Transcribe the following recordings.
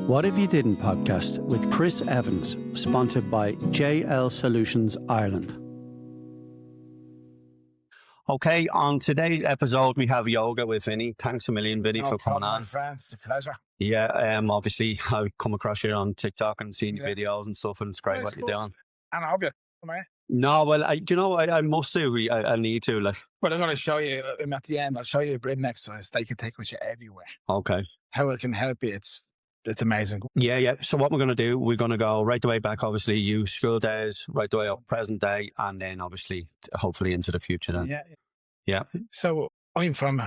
What If You Didn't podcast with Chris Evans, sponsored by JL Solutions Ireland. Okay, on today's episode, we have Yoga with Vinny. Thanks a million, Vinny, for coming on. My friend. It's a pleasure. Yeah, obviously, I've come across you on TikTok and seen your videos and stuff, and it's great what you're doing. And I hope you're coming. No, well, I must do. I need to. But I'm going to show you at the end. I'll show you a breathing exercise that you can take with you everywhere. Okay. How it can help you. It's amazing. Yeah. So what we're going to do, we're going to go right the way back, obviously, you school days, right the way up present day, and then obviously, hopefully into the future then. Yeah. So I'm from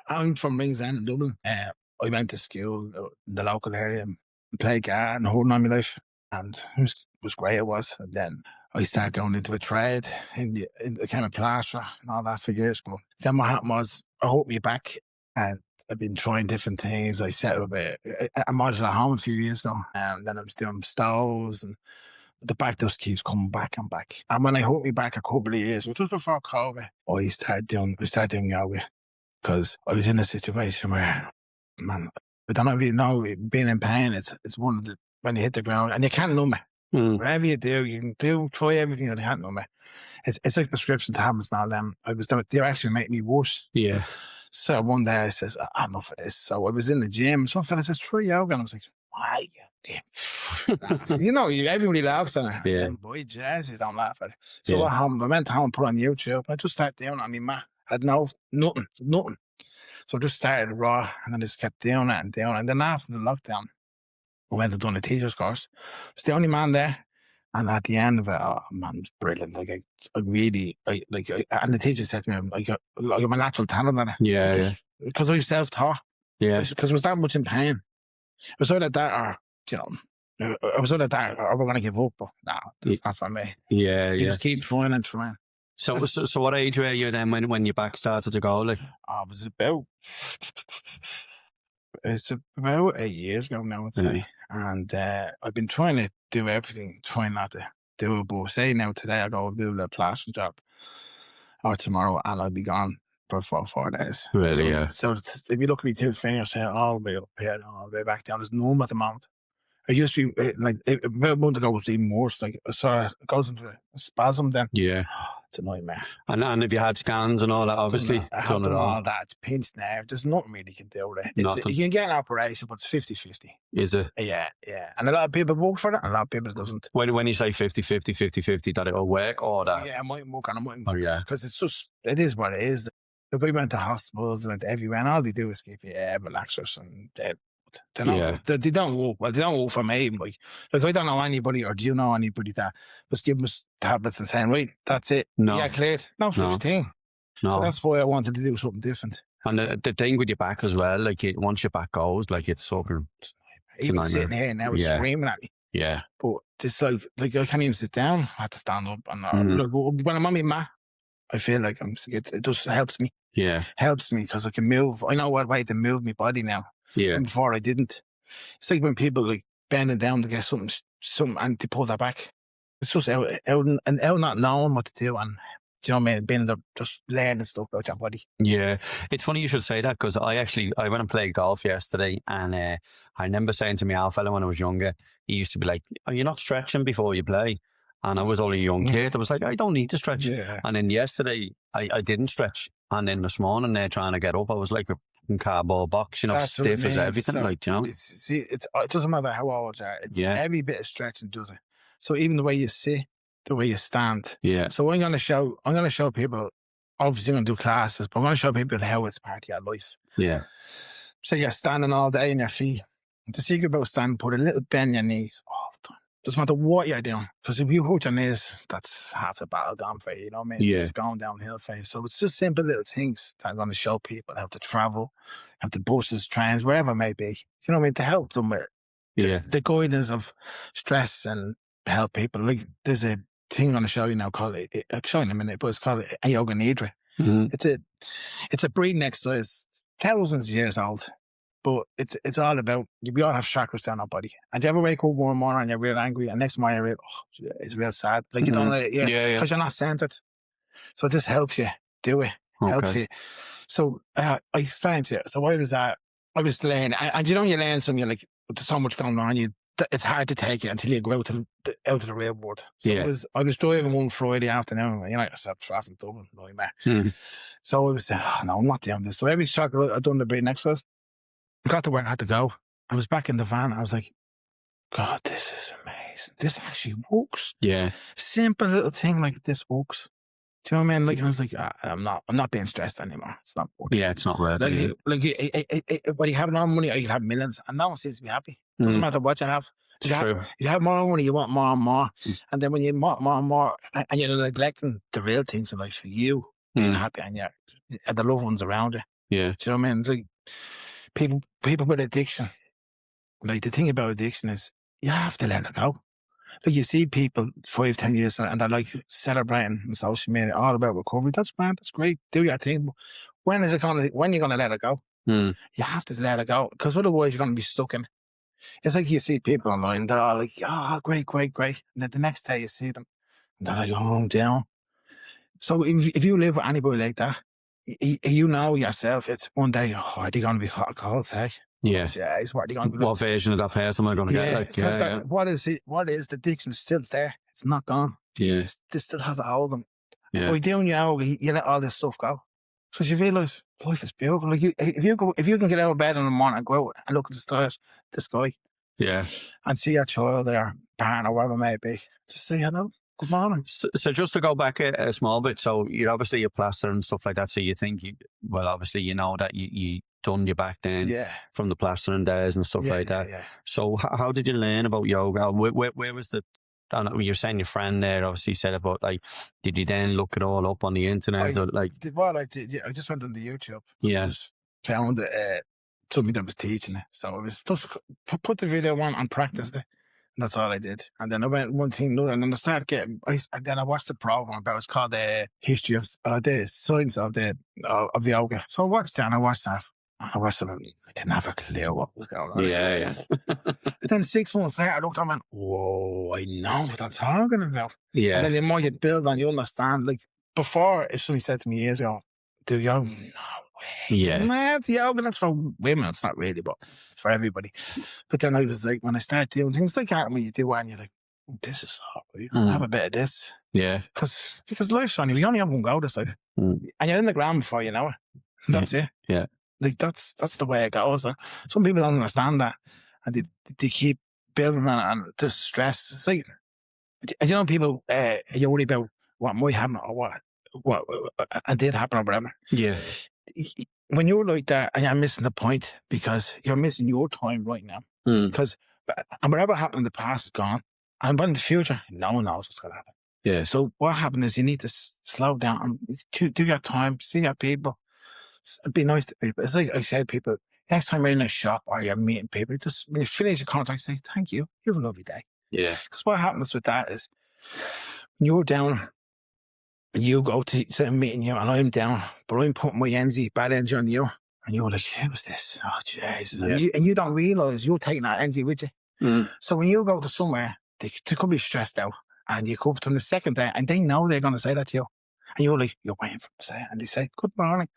Ringsend in Dublin. I went to school in the local area and played guitar and holding on my life. And it was great, it was. And then I started going into a trade in became a plasterer and all that for years. But then what happened was I hurt me back and I've been trying different things. I set up a modular home a few years ago, and then I was doing stoves, and the back just keeps coming back and back. And when I hurt me back a couple of years, which was before COVID, I started doing yoga because I was in a situation where, man, I don't know if you know, being in pain, it's one of the, when you hit the ground and you can't numb it. Whatever you do, you can try everything, you can't numb it. It's like prescription tablets now. They're actually making me worse. Yeah. So one day I says, enough of this. So I was in the gym. Some fella says, try yoga. And I was like, why? You know, everybody laughs at it. Yeah. And boy, Jesus don't laugh at it. So what happened? I went home and put on YouTube. I just started doing it on my mat. I had nothing. So I just started raw, and then I just kept doing it and doing it. And then after the lockdown, I went and done a teacher's course. I was the only man there. And at the end of it, oh man, it was brilliant. Like and the teacher said to me, I'm a natural talent at it. Yeah. Because I was self-taught. Yeah. Because I was that much in pain. It was either that or, it was either that or we're going to give up. But no, that's not for me. Yeah. You just keep trying and trying. So what age were you then when your back started to go? It's about 8 years ago now, I'd say. And I've been trying to do everything, trying not to do it. But say now today, I'll go do a plastering job, or tomorrow, and I'll be gone for 4 days. Really, So if you look at me to finish, say all the way up here, all the way back down, there's numb at the moment. It used to be, about a month ago, it was even worse. Like, it goes into a spasm then. Yeah. It's a nightmare. And if you had scans and all that, obviously. I have done all that. It's pinched nerve. There's nothing really you can do with it. You can get an operation, but it's 50-50. Is it? Yeah. And a lot of people work for it, and a lot of people doesn't. When you say 50-50, that it'll work or that? Yeah, it might work and it mightn't. Oh, yeah. Because it is what it is. Look, we went to hospitals, we went everywhere, and all they do is give you relaxers and they don't work. Well, they don't work for me. Like I don't know anybody, or do you know anybody that was giving us tablets and saying, right, that's it. No. Yeah, cleared. No such thing. No. So that's why I wanted to do something different. And the thing with your back as well, once your back goes, it's fucking... Even sitting here now, it's screaming at me. Yeah. But it's like I can't even sit down. I have to stand up. And when I'm on my mat, I feel like it just helps me. Yeah. Helps me because I can move. I know what way to move my body now. Yeah. And before I didn't. It's like when people bending down to get something and they pull that back. It's just out not knowing what to do, and do you know what I mean? Being just learning stuff about your body. Yeah. It's funny you should say that, because I went and played golf yesterday, and I remember saying to my old fella when I was younger, he used to be like, "Are you not stretching before you play?" And I was only a young kid. I was like, I don't need to stretch. Yeah. And then yesterday, I didn't stretch. And then this morning, trying to get up, I was like a cardboard box, That's stiff as everything. So, it doesn't matter how old you are. It's every bit of stretching does it. So even the way you sit, the way you stand. Yeah. So I'm going to show people, obviously I'm going to do classes, but I'm going to show people how it's part of your life. Yeah. So you're standing all day on your feet. The secret about standing, put a little bend in your knees all the time. Doesn't matter what you're doing. Because if you hurt your knees, that's half the battle gone for you, you know what I mean? Yeah. It's going downhill for you. So it's just simple little things that I'm going to show people how to travel, how to buses, trains, wherever it may be. You know what I mean? To help them with the guidance of stress and help people. Like there's a thing I'm going to show you now called, I'll show you in a minute, but it's called a yoga nidra. It's a breathing exercise, thousands of years old. But it's all about, we all have chakras down our body. And you ever wake up one morning and you're real angry, and next morning you're real, it's real sad. Like you don't, because you're not centered. So it just helps you do it. Helps you. So I explained to you. So I was learning, and you learn something, you're like, there's so much going on. It's hard to take it until you go out to the real world. So Yeah. I was driving one Friday afternoon. You know, I said traffic Dublin, nightmare. So I was saying, no, I'm not doing this. So every shot I'd done the breathing exercise. I got to where I had to go. I was back in the van. I was like, God, this is amazing. This actually works. Yeah. Simple little thing like this works. Do you know what I mean? Like, I was like, I'm not being stressed anymore. It's not working. Yeah, it's not worth it. When you have no money, or you have millions, and no one seems to be happy. Doesn't matter what you have. True. You have more money, you want more and more. And then when you want more and more, and you're neglecting the real things in life, you being happy and the loved ones around you. Yeah. Do you know what I mean? It's like people with addiction. Like, the thing about addiction is you have to let it go. Like, you see people 5-10 years and they're like celebrating on social media all about recovery. That's fine. That's great. Do your thing. But when are you going to let it go? You have to let it go, because otherwise you're going to be stuck in it. It's like you see people online, they're all like, oh, great. And then the next day you see them and they're like, oh, I'm down. So if you live with anybody like that, you know yourself, it's one day, are they going to be hot or cold today? Yeah. What are they going to be? What version of that person am I going to get? Like, what is the addiction still there? It's not gone. Yeah. This still has a hold on them. Yeah. By doing yoga, you let all this stuff go, because you realise life is beautiful. Like, if you can get out of bed in the morning and go out and look at the stars, the sky, Yeah. and see your child or parent or whatever it may be, just say hello, good morning. So just to go back a small bit, so you're obviously a plaster and stuff like that. So you think, obviously you know that you done your back then from the plastering days and stuff like that. Yeah. So how did you learn about yoga? Where was the? I know you're saying your friend there obviously said about, like, did you then look it all up on the internet? I did. Yeah, I just went on the YouTube. Yeah. Just found somebody that was teaching it. So I was just put the video on and practiced it. And that's all I did. And then I went one thing another, and then I started getting. Then I watched the program about. It's called the history of the science of yoga. So I watched that. And I watched that. And I watched it. I didn't have a clue what was going on. Yeah. But then 6 months later, I looked at it and went, whoa, I know what I'm talking about. Yeah. And then the more you build on, you understand. Like, before, if somebody said to me years ago, do yoga? No way. Yeah. Man, yoga, that's for women. It's not really, but it's for everybody. But then I was like, when I started doing things like that, when you do one, you're like, oh, this is all right. Have a bit of this. Yeah. Because life's on you. You only have one go this life. And you're in the ground before you know it. That's it. Yeah. Like, that's the way it goes. Some people don't understand that, and they keep building on it, and the stress. It's like, you know, people you worry about what might happen or what did happen or whatever. Yeah. When you're like that, and you're missing the point, because you're missing your time right now. Because whatever happened in the past is gone, and but in the future, no one knows what's going to happen. Yeah. So what happened is you need to slow down and do your time, see your people. Be nice to people. It's like I said, people, next time you're in a shop or you're meeting people, just when you finish your contact, say, thank you. You have a lovely day. Yeah. Because what happens with that is, when you're down and you go to, say, I'm meeting you and I'm down, but I'm putting my bad energy on you, and you're like, who was this? Oh, jeez. Yeah. And you don't realise you're taking that energy with you. So when you go to somewhere, they could be stressed out, and you go up to them the second day, and they know they're going to say that to you. And you're like, you're waiting for them to say it. And they say, good morning.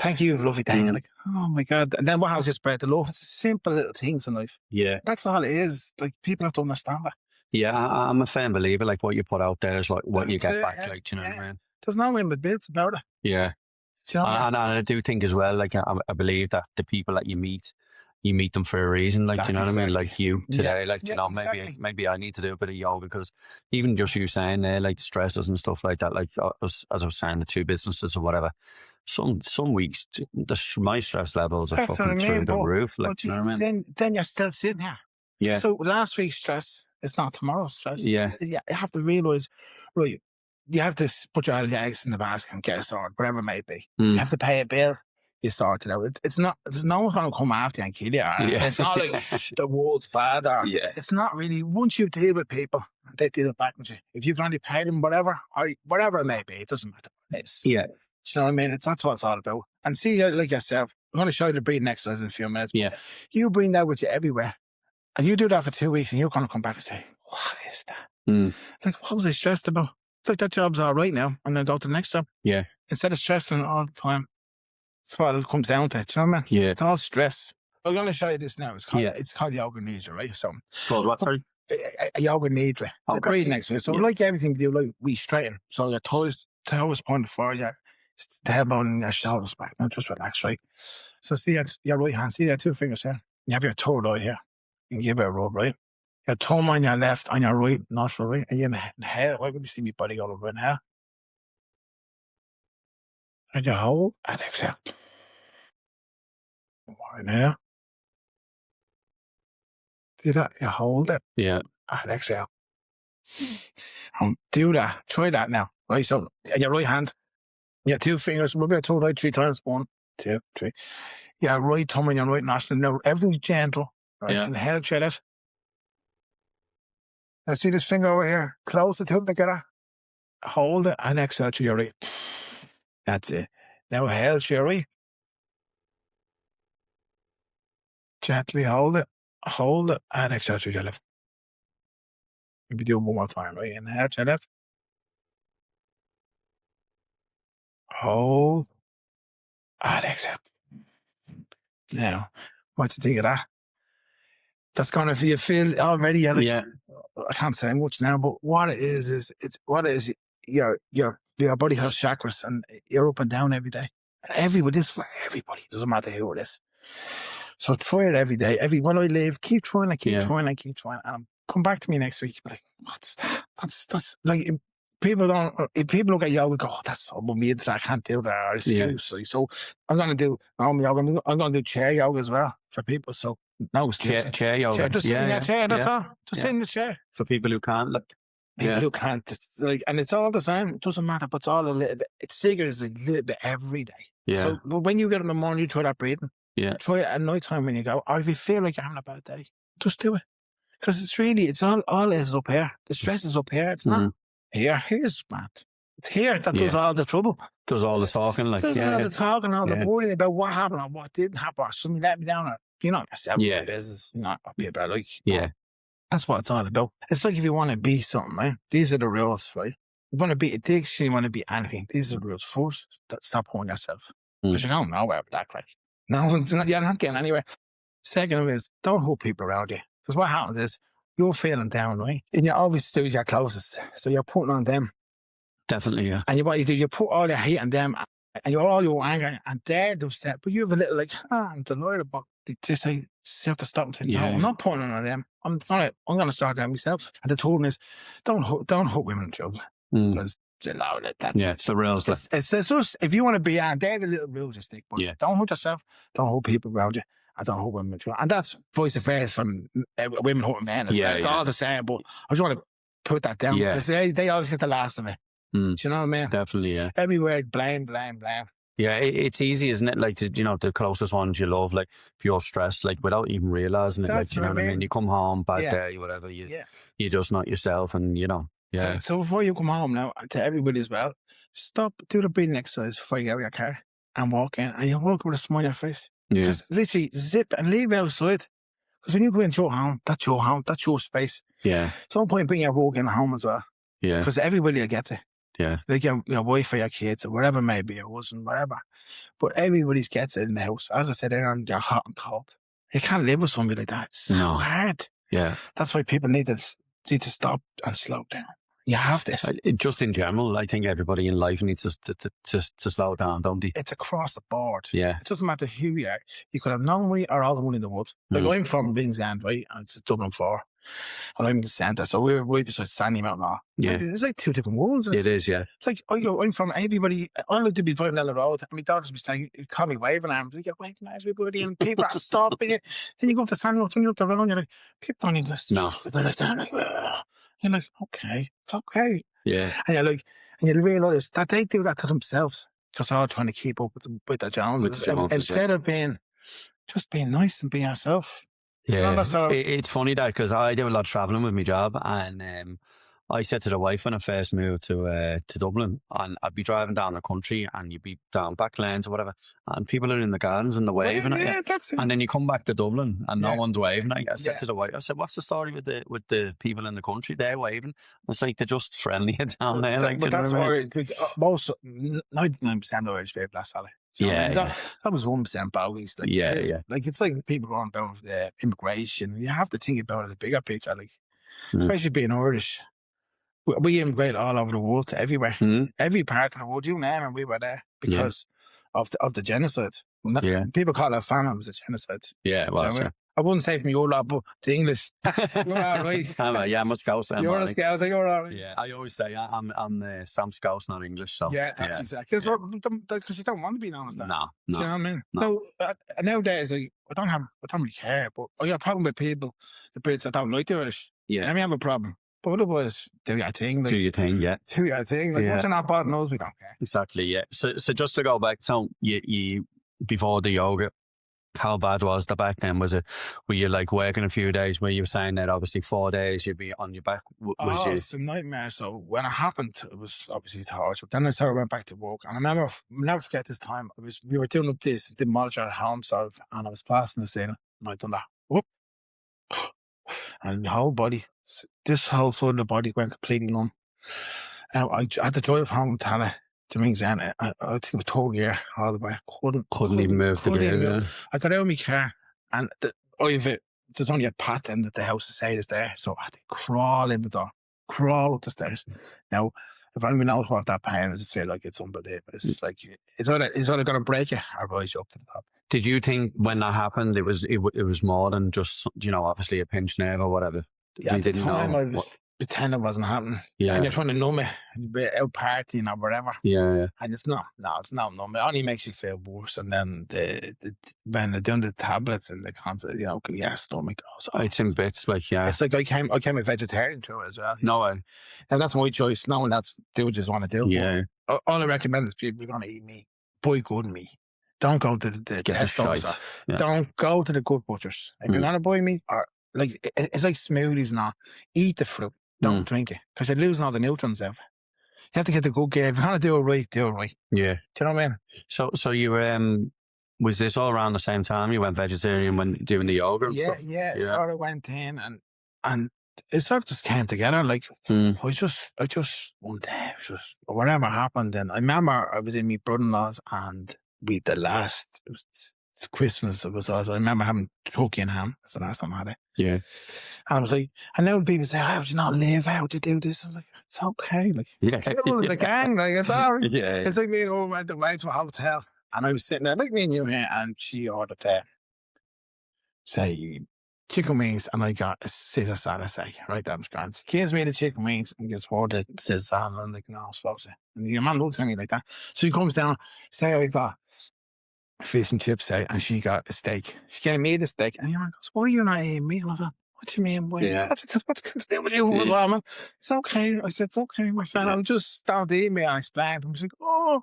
Thank you. Have a lovely day. And you're like, oh my God. And then what happens is spread the love. It's simple little things in life. Yeah. That's all it is. Like, people have to understand that. Yeah. I'm a firm believer, like, what you put out there is like what you get back. Yeah, like, do you know what I mean? There's no way but builds about it. Yeah. Do you know what I mean? And I do think as well, like, I believe that the people that you meet them for a reason, like, do you know what I mean? Like you today, like, you know, maybe I need to do a bit of yoga, because even just you saying there, like, stresses and stuff like that, like, as I was saying, the two businesses or whatever, some weeks, my stress levels are That's fucking what I mean, through the roof, like, but do you know what I mean? then you're still sitting here. Yeah. So last week's stress is not tomorrow's stress. Yeah. You have to realise, right, you have to put your eggs in the basket and get a sorted, whatever it may be. You have to pay a bill, you sort it out. It's not, there's no one going to come after you and kill you. It's not like the world's bad. It's not really. Once you deal with people, they deal back with you. If you can only pay them whatever, or whatever it may be, it doesn't matter what it is. Yeah. Do you know what I mean? That's what it's all about. And see, like yourself, I'm going to show you the breathing exercise in a few minutes. Yeah. You bring that with you everywhere. And you do that for 2 weeks, and you're going to come back and say, what is that? Like, what was I stressed about? It's like, that job's all right now, and then go to the next job. Yeah. Instead of stressing all the time. That's what it comes down to. Do you know what I mean? Yeah. It's all stress. I'm going to show you this now. It's called Yoga Nidra, right? So It's called what, sorry? a Yoga Nidra. Okay. Right next to it. So like everything we do, like we straighten. So your toes pointed forward, the elbow and your shoulders back. Now just relax, right? So see that your right hand, see that 2 fingers here? You have your toe right here. You can give it a rub, right? Your thumb on your left, on your right nostril, right? And you inhale. Why would you see me body all over? Inhale. And you hold and exhale. Inhale. Do that. You hold it. Yeah. And exhale. Do that. Try that now. Right. So your right hand. Your 2 fingers. Rub your toe right 3 times. 1, 2, 3. Your right thumb on your right nostril. Now everything's gentle. Right. Yeah. Inhale. Try that. Now see this finger over here. Close the two together. Hold it and exhale to your right. That's it. Now inhale to your right. Gently hold it, and exhale to your left. Maybe do it one more time, right? Inhale to your left. Hold, and exhale. Now, what do you think of that? That's going to feel already. I can't say much now, but what it is your body has chakras and you're up and down every day. And everybody, this is for everybody. It doesn't matter who it is. So try it every day. When I leave, keep trying. And come back to me next week. Be like, what's that? That's like, people don't, if people look at yoga and go, oh, that's so weird that I can't do that. Or excuse. So I'm going to do yoga. I'm going to do chair yoga as well for people. So no, chair yoga. Just sit in your chair. That's all. Just sit in the chair. For people who can't, look. People who can't, just, like, and it's all the same. It doesn't matter, but it's all a little bit. It's is a little bit every day. Yeah. So when you get in the morning, you try that breathing. Yeah. Try it at night time when you go, or if you feel like you're having a bad day, just do it. Because it's all is up here. The stress is up here. It's not here. Here's mad. It's here that does all the trouble. Does all the talking, like does all the talking, all the worrying about what happened or what didn't happen, or something let me down, or yourself, business, people are like, that's what it's all about. It's like if you want to be something, right? These are the rules, right? You want to be addiction, you want to be anything. These are the rules. First, stop hurting yourself. Because you're going nowhere with that crack. No, you're not getting anywhere. Second is, don't hurt people around you. Because what happens is, you're feeling down, right? And you always do your closest. So you're putting on them. Definitely, yeah. And what you do, you put all your hate on them, and all your anger, and they're upset. But you have a little like, I'm delighted, but they say, you have to stop and say, no, I'm not putting it on them. I'm going to start them myself. And the told me is, don't hurt women and children. Because they allow that. Yeah, it's the rules. It's just, if you want to be on, they're the little rules you stick. But don't hurt yourself, don't hurt people around you. I don't hope women mature. And that's voice of versa from women hurting men as well. It's all the same, but I just want to put that down because they always get the last of it. Do you know what I mean? Definitely, yeah. Everywhere, blame. Yeah, it's easy, isn't it? Like, the closest ones you love, like, if you're stressed, like, without even realizing it, that's like, you know what I mean? You come home, bad day, whatever, you're just not yourself, and, So before you come home now, to everybody as well, stop, do the breathing exercise before you get out of your car and walk in, and you walk with a smile on your face. Because literally zip and leave outside. Because when you go into your home, that's your space. Yeah. So no point bringing your work in the home as well. Yeah. Because everybody will get it. Yeah. Like your wife or your kids or whatever it may be, your husband, whatever. But everybody gets it in the house. As I said, they're hot and cold. You can't live with somebody like that. It's so hard. Yeah. That's why people need to stop and slow down. You have this. Just in general, I think everybody in life needs to slow down, don't they? It's across the board. Yeah. It doesn't matter who you are. You could have no money or all the money in the world. Like I'm from Ringsend, right? And it's Dublin 4. And I'm in the centre. So we're right beside Sandy Mountain now. Yeah. It's like two different worlds. It is, yeah. Like I'm from everybody. I like to be driving down the road. And my daughter's be saying, you call me waving arms. You're waving at everybody and people are stopping you. Then you go up to Sandy Mountain, you up the road and you're like, people don't even listen. No. They're like that. Like, you're like, okay, it's okay. Yeah. And you're like, and you realise that they do that to themselves because they're all trying to keep up with the Joneses. Instead of being nice and being yourself. Yeah. It's funny that because I do a lot of travelling with my job and I said to the wife when I first moved to Dublin, and I'd be driving down the country, and you'd be down back lanes or whatever, and people are in the gardens and they're waving at you. Yeah, that's it. And then you come back to Dublin and no Yeah. one's waving at you. I said Yeah. to the wife, I said, "What's the story with the people in the country? They're waving." It's like they're just friendly down there. Like, But do you that's know what I why most 99% of Irish people, that's solid. Yeah, That was 1% bogies. Like, Yeah. Like, it's like people going about immigration. You have to think about the bigger picture, like, Mm. especially being Irish. We immigrate all over the world to everywhere. Mm. Every part of the world, you name it, we were there because of the genocide. Yeah. People call it famine, it was a genocide. Yeah, it was. So, I wouldn't say from your lot, but the English, you're all right. Yeah, I'm a Scouse. You're a Scouse, you're all right. Yeah, I always say I'm Sam Scouse, not English. So Yeah, that's exactly. Because you don't want to be known as that. No. Do you know what I mean? No. Nowadays, I don't really care, but I have a problem with people, the Brits that don't like the Irish. Yeah. Let me have a problem. But otherwise, do your thing. Like, Do your thing, yeah. Do your thing. Like, once you're not bothering us, we don't care. Exactly, yeah. So just to go back, so you before the yoga, how bad was the back then? Were you like working a few days where you were saying that obviously 4 days you'd be on your back? It's a nightmare. So when it happened, it was obviously torture. But then I started went back to work. And I remember, I'll never forget this time. We were doing up this demolisher at home, so, and I was passing the ceiling. And I'd done that. Whoop. And my whole body, this whole side of the body went completely numb. And I had to drive home to Tala to Mings End. I think it was 12 year all the way. Couldn't even move the gear. I got out of my car and there's only a path then that the house side is there. So I had to crawl in the door, crawl up the stairs. Now, if anyone knows what that pain is, I feel like it's unbelievable. It's just like, it's either going to break you or rise you up to the top. Did you think when that happened, it was more than just, obviously a pinched nerve or whatever? Yeah, at the time I was pretending it wasn't happening. Yeah. And you're trying to numb it, out partying or whatever. Yeah. And it's not numb. It only makes you feel worse. And then when they're doing the tablets and the concept, stomach goes. It's in bits, like, yeah. It's like I came a vegetarian through it as well. No way. And that's my choice. No one else do what you just want to do. Yeah. All I recommend is people are going to eat meat, buy good meat. Don't go to the pet stores. Yeah. Don't go to the good butchers. If you're going to buy meat, or like it's like smoothies now. Eat the fruit. Don't drink it because you're losing all the nutrients out of it. You have to get the good gear. If you're going to do it right, do it right. Yeah. Do you know what I mean? So you was this all around the same time you went vegetarian when doing the yoga and stuff? Yeah. It sort of went in and it sort of just came together. Like I just one day, it was just whatever happened. And I remember I was in my brother-in-law's and it was Christmas. It was also, I remember having turkey and ham. That's the last time I had it. Yeah. And I was like, I know people say, how would you not live? How would you do this? I'm like, it's okay. Like, it's still in the gang. Like, it's all right. Yeah. It's like me and over went away to a hotel. And I was sitting there, like me and you here, and she ordered, say, chicken wings, and I got a Caesar salad, right, that was grand. She gives me the chicken wings and gives her the Caesar salad, and I'm like, no, I'm supposed to. And your man looks at me like that. So he comes down, say, I got fish and chips, and she got a steak. She gave me the steak, and your man goes, why are you not eating meat? And I go, what do you mean? Why? Yeah. What's to do with you as well, man? It's okay. I said, it's okay, my friend. I'm just don't eat me. I explained. I was like, oh,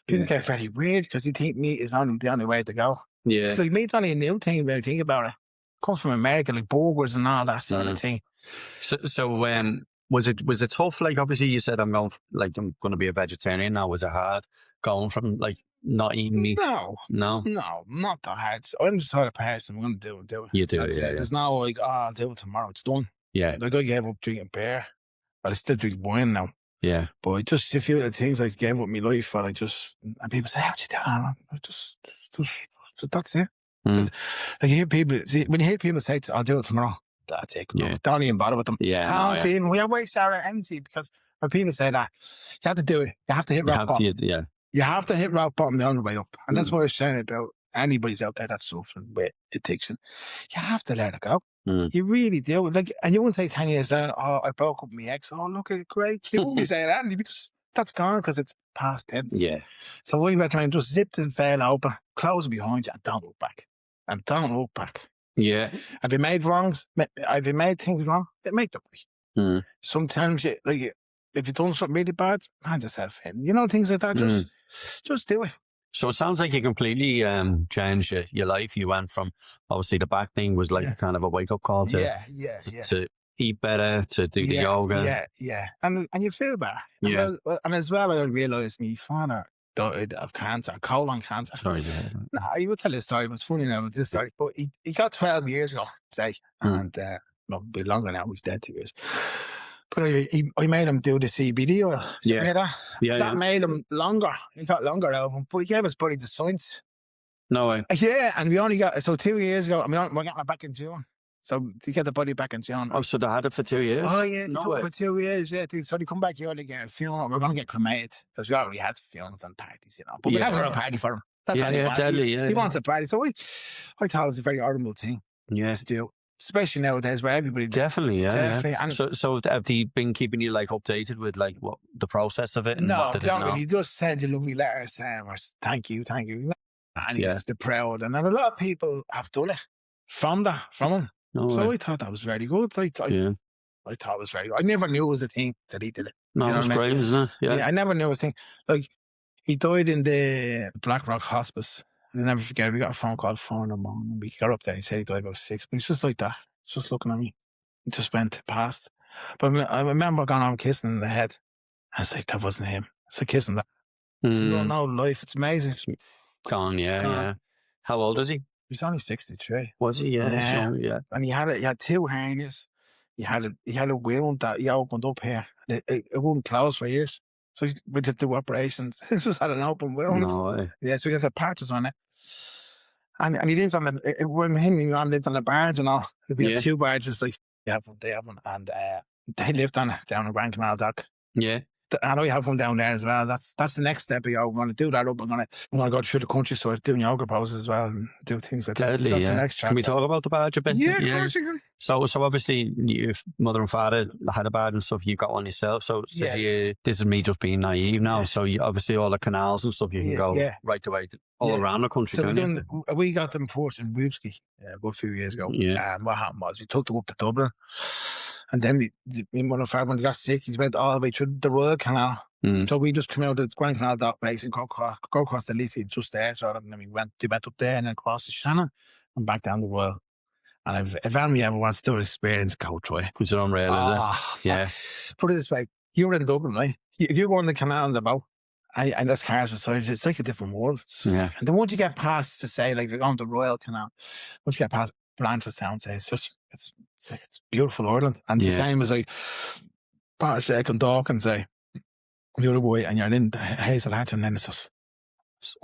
people get very weird because you think meat is only the only way to go. Yeah. It's like meat's only a new thing when you think about it. It comes from America, like burgers and all that sort of thing. So was it tough? Like, obviously you said I'm going to be a vegetarian now. Was it hard going from like not eating meat? No, not that hard. I'm just the sort of person, I'm going to do it. You do, That's it. There's no like, I'll do it tomorrow. It's done. Yeah. Like I gave up drinking beer, but I still drink wine now. Yeah. But I just a few of the things I gave up my life, and people say, how'd you do that? I just that's it. Like you hear people, when you hear people say, I'll do it tomorrow, that's it. Don't even bother with them. Yeah. We have waste our energy because when people say that, you have to do it. You have to hit rock bottom. You have to hit rock bottom the only way up. And that's what I was saying about anybody's out there that's suffering with addiction. You have to let it go. You really do. Like, and you wouldn't say 10 years down, oh, I broke up with my ex. Oh, look, it's great. You wouldn't be saying that because that's gone because it's past tense. Yeah. So what you recommend, just zip the veil open, close it behind you, and don't look back. Yeah. Have you made wrongs? Have you made things wrong? Make them right. Sometimes, if you've done something really bad, hand yourself in. You know, things like that. Just do it. So it sounds like you completely changed your life. You went from, obviously the back thing was like kind of a wake up call to eat better, to do the yoga. Yeah. And you feel better. Yeah. And as well, I realised my father died of cancer, colon cancer. Sorry to hear that. Nah, you would tell this story, but it's funny now, it's this story. But he got 12 years ago, say, and well, a bit longer now, he's dead 2 years. But I made him do the CBD oil. Yeah. That made him longer. He got longer out of him, but he gave his body the science. No way. Yeah, and we only got, so 2 years ago, we're getting it back in June. So to get the body back in June. Oh, so they had it for 2 years? Oh, yeah, they no took way. it for 2 years, yeah. So they come back here to get a funeral. We're going to get cremated because we already had funerals and parties, you know. But we're having a party for him. That's how he wants a party. So I thought it was a very honourable thing to do, especially nowadays where everybody... Definitely. And so have they been keeping you like updated with like what the process of it? And no, what they don't really. Just send you lovely letters saying, thank you. And he's proud. And a lot of people have done it from him. So I thought that was very good. I thought it was very good. I never knew it was a thing that he did it. No, it was great, isn't it? Yeah. I never knew it was a thing. Like, he died in the Black Rock Hospice. And I'll never forget, we got a phone call at 4 in the morning. We got up there, he said he died about 6. But he's just like that. He's just looking at me. He just went past. But I remember going on kissing in the head. I was like, that wasn't him. It's like kissing that. It's no life. It's amazing. Gone, yeah. How old is he? He's only 63. Was he? Yeah. And he had 2 hernias. He had a wound that he opened up here. It wouldn't close for years. So we did do operations. He just had an open wound. No way. Yeah, so he had the patches on it. And he lives on when him and Ron lived on the barge and all. We had 2 barges, like they have one. And they lived down a Grand Canal dock. Yeah. And I have one down there as well. That's the next step of yoga. I'm going to do that up. I'm going to go through the countryside doing yoga poses as well and do things like that. That's the next chapter. Can we talk about the barge a bit? Yeah, of course you can. So obviously your mother and father had a barge and stuff. You got one yourself. So this is me just being naive now. So you, obviously all the canals and stuff, you can go right away all around the country. So we got them first in Woodsky about a few years ago. Yeah. And what happened was we took them up to Dublin. And then when he got sick, he went all the way through the Royal Canal. So we just came out of the Grand Canal dock base and go across the Liffey just there. So then we went up there and then across the Shannon and back down the Royal. And if anybody ever wants to do an experience, go try. It's unreal, is it? Yeah. Put it this way, you're in Dublin, right? If you go on the canal on the boat, and there's cars beside you, it's like a different world. Yeah. And then once you get past, to say, like, you're going to the Royal Canal, once you get past Blanchardstown, say, it's beautiful Ireland. And the same as like Patrick and Dawkins, say, the other way, and you're in Hazel Hatch, and then it's just...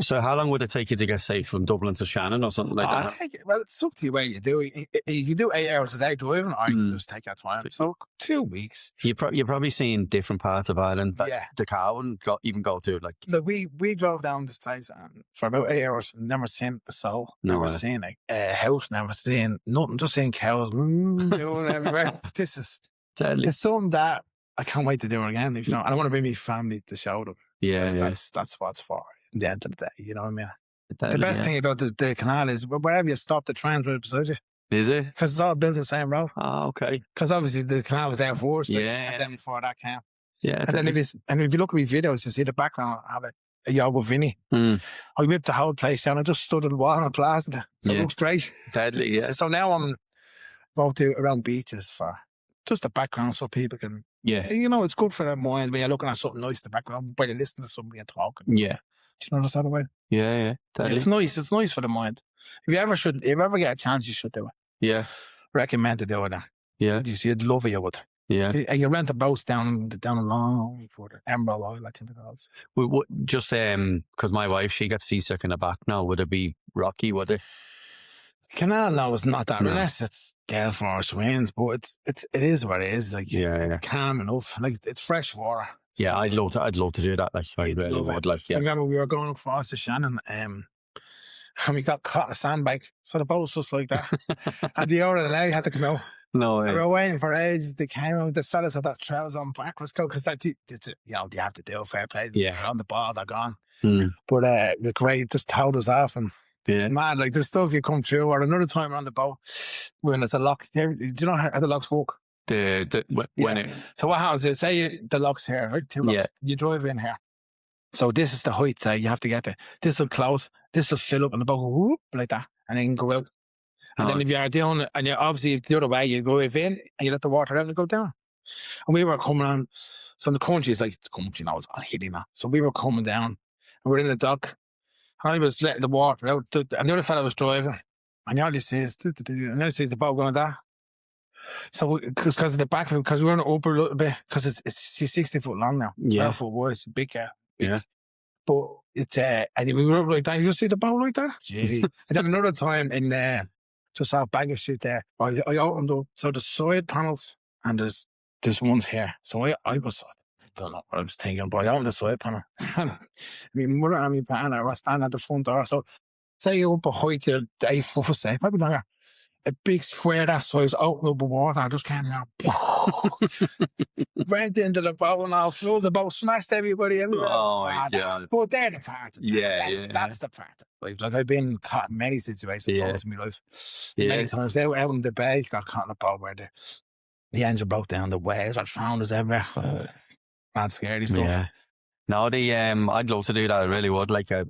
So how long would it take you to get, say, from Dublin to Shannon or something like that? Well, it's up to you where you do it. You can do 8 hours a day driving, or you can just take that time. So 2 weeks. You're probably seeing different parts of Ireland that the car wouldn't even go to. Like, look, we drove down this place for about 8 hours, never seen a soul, never seen a house, never seen nothing, just seeing cows everywhere. This is deadly. It's something that I can't wait to do it again. You know, I don't want to bring my family to show them. That's what it's for. At the end of the day, you know what I mean? The best thing about the canal is wherever you stop, the train's right beside you. Is it? Because it's all built in the same road. Oh, okay. Because obviously the canal was there first, and then before that came. Yeah. And then if you look at my videos, you see the background, I have a Yogawithvinny. I whipped the whole place down. I just stood on the wall and plastered it. So it looks great. Deadly, yeah. So now I'm going to around beaches for just the background so people can, you know, it's good for their mind when you're looking at something nice in the background, by listening to somebody and talking. Yeah. Do you know what's that way? Yeah. It's nice. It's nice for the mind. If you ever get a chance, you should do it. Yeah. Recommend to do it. Yeah. You'd love it, you would. Yeah. You rent a boat down along for the Emerald Isle, I think it goes. Just because my wife, she got seasick in the back now, would it be rocky, would it? Canal now is not that unless it's gale force winds, but it is what it is. Like calm enough. Like it's fresh water. Yeah, so, I'd love to do that. Like I really would. Like, I remember we were going across the Shannon, and we got caught in a sandbank. So the boat was just like that. And the hour of the day had to come out. No way. We were waiting for ages. They came out. The fellas had that trousers on backwards coat because you have to do fair play. They're on the ball, they're gone. But the great just towed us off, and man, like the stuff you come through. Or another time we're on the boat when there's a lock. Do you know how the locks work? So what happens is, say the lock's here, right? 2 locks. You drive in here. So this is the height, say you have to get there. This will close, this will fill up, and the boat will whoop like that, and then go out. And then if you're doing it, and you're obviously the other way, you go in and you let the water out and go down. And we were coming on, so the country is like, the country now, it's all hilly now. So we were coming down, and we're in the dock, and I was letting the water out, and the other fella was driving, and all he says, and then he sees the boat going like that. So, because of the back of it, because we were up a little bit, because it's 60 foot long now. 12 foot wide, it's a big car. Yeah. But it's, and we were up like that. You just see the boat like that? Gee. And then another time in just off Bagger Street there, I opened up, so the side panels, and there's ones here. So I don't know what I was thinking, but I opened the side panel. And my mother and my partner were standing at the front door. So, say you're up a height, you're 8 foot, say, maybe longer. A big square that size, open up the water, I just came out, went into the boat and all flew the boat, smashed everybody everywhere. Oh my God. But they're the part. That's the part. Like I've been caught in many situations in my life. Many times. Out in the bay, got caught in a boat where the engine broke down, the waves are drowned us everywhere. That's scary stuff. Yeah. No, I'd love to do that. I really would. Like, do